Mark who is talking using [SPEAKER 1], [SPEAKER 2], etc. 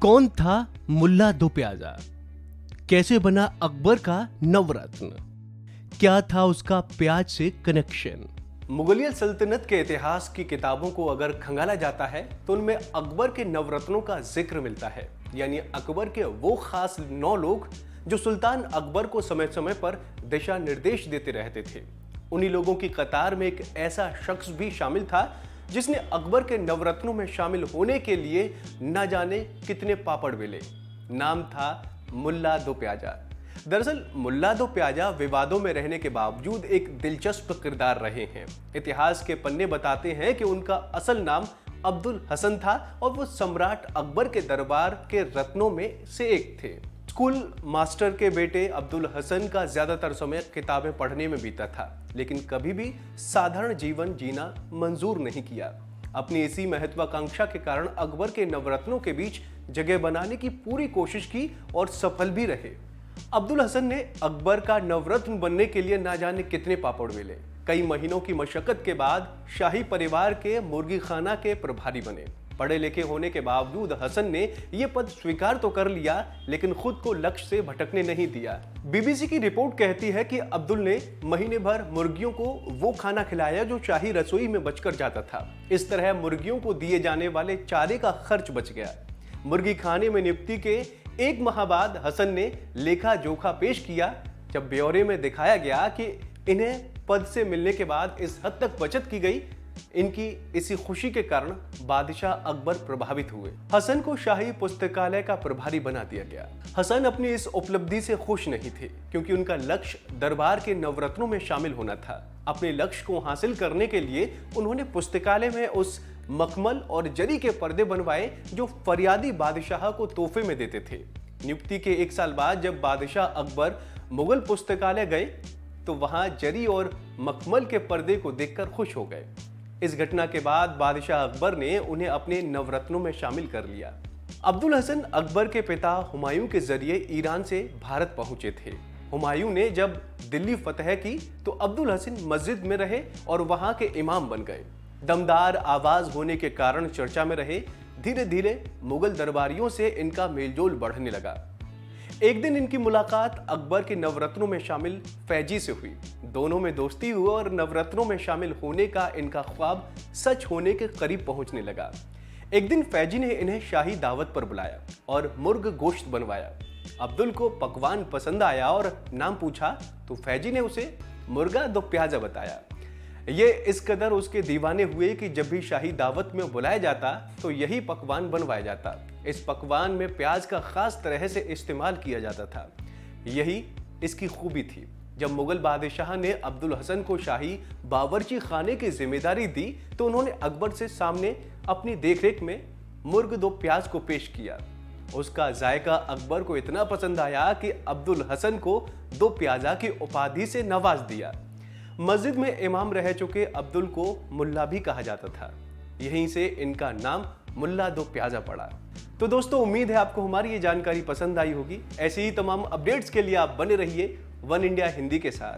[SPEAKER 1] कौन था मुल्ला दो प्याजा? कैसे बना अकबर का नवरत्न? क्या था उसका प्याज से कनेक्शन? मुगलिया सल्तनत के इतिहास की किताबों को अगर खंगाला जाता है तो उनमें अकबर के नवरत्नों का जिक्र मिलता है। यानी अकबर के वो खास 9 लोग जो सुल्तान अकबर को समय समय पर दिशा निर्देश देते रहते थे। उन्हीं लोगों की कतार में एक ऐसा शख्स भी शामिल था जिसने अकबर के नवरत्नों में शामिल होने के लिए न जाने कितने पापड़ बेले। नाम था मुल्ला दो प्याजा। दरअसल मुल्ला दो प्याजा विवादों में रहने के बावजूद एक दिलचस्प किरदार रहे हैं। इतिहास के पन्ने बताते हैं कि उनका असल नाम अब्दुल हसन था और वो सम्राट अकबर के दरबार के रत्नों में से एक थे। स्कूल मास्टर के बेटे अब्दुल हसन का ज्यादातर समय किताबें पढ़ने में बीता था, लेकिन कभी भी साधारण जीवन जीना मंजूर नहीं किया। अपनी इसी महत्वाकांक्षा के कारण अकबर के नवरत्नों के बीच जगह बनाने की पूरी कोशिश की और सफल भी रहे। अब्दुल हसन ने अकबर का नवरत्न बनने के लिए ना जाने कितने पापड़ बेले। कई महीनों की मशक्कत के बाद शाही परिवार के मुर्गी खाना के प्रभारी बने। पढ़े लिखे होने के बावजूद हसन ने यह पद स्वीकार तो कर लिया, लेकिन खुद को लक्ष्य से भटकने नहीं दिया। बीबीसी की रिपोर्ट कहती है कि अब्दुल ने महीने भर मुर्गियों को वो खाना खिलाया जो शाही रसोई में बचकर जाता था। इस तरह मुर्गियों को दिए जाने वाले चारे का खर्च बच गया। मुर्गी खाने में नियुक्ति के 1 माह बाद हसन ने लेखा जोखा पेश किया। जब ब्यौरे में दिखाया गया कि इन्हें पद से मिलने के बाद इस हद तक बचत की गई, इनकी इसी खुशी के कारण बादशाह अकबर प्रभावित हुए। हसन को शाही पुस्तकालय का प्रभारी बना दिया गया। हसन अपनी इस उपलब्धि से खुश नहीं थे, क्योंकि उनका लक्ष्य दरबार के नवरत्नों में शामिल होना था। अपने लक्ष्य को हासिल करने के लिए उन्होंने पुस्तकालय में उस मखमल और जरी के पर्दे बनवाए जो फरियादी बादशाह को तोहफे में देते थे। नियुक्ति के 1 साल बाद जब बादशाह अकबर मुगल पुस्तकालय गए तो वहां जरी और मखमल के पर्दे को देखकर खुश हो गए। इस घटना के बाद बादशाह अकबर ने उन्हें अपने नवरत्नों में शामिल कर लिया। अब्दुल हसन अकबर के पिता हुमायूं के जरिए ईरान से भारत पहुंचे थे। हुमायूं ने जब दिल्ली फतह की तो अब्दुल हसन मस्जिद में रहे और वहां के इमाम बन गए। दमदार आवाज होने के कारण चर्चा में रहे। धीरे धीरे मुगल दरबारियों से इनका मेलजोल बढ़ने लगा। एक दिन इनकी मुलाकात अकबर के नवरत्नों में शामिल फैजी से हुई। दोनों में दोस्ती हुई और नवरत्नों में शामिल होने का इनका ख्वाब सच होने के करीब पहुंचने लगा। एक दिन फैजी ने इन्हें शाही दावत पर बुलाया और मुर्ग गोश्त बनवाया। अब्दुल को पकवान पसंद आया और नाम पूछा तो फैजी ने उसे मुर्गा दो प्याजा बताया। ये इस कदर उसके दीवाने हुए कि जब भी शाही दावत में बुलाया जाता तो यही पकवान बनवाया जाता। इस पकवान में प्याज का खास तरह से इस्तेमाल किया जाता था। यही इसकी खूबी थी। जब मुगल बादशाह ने अब्दुल हसन को शाही बावर्ची खाने की जिम्मेदारी दी तो उन्होंने अकबर से सामने अपनी देखरेख में मुर्ग दो प्याज को पेश किया। उसका जायका अकबर को इतना पसंद आया कि अब्दुल हसन को दो प्याजा की उपाधि से नवाज दिया। मस्जिद में इमाम रह चुके अब्दुल को मुल्ला भी कहा जाता था। यहीं से इनका नाम मुल्ला दो प्याजा पड़ा। तो दोस्तों, उम्मीद है आपको हमारी ये जानकारी पसंद आई होगी। ऐसी ही तमाम अपडेट्स के लिए आप बने रहिए वन इंडिया हिंदी के साथ।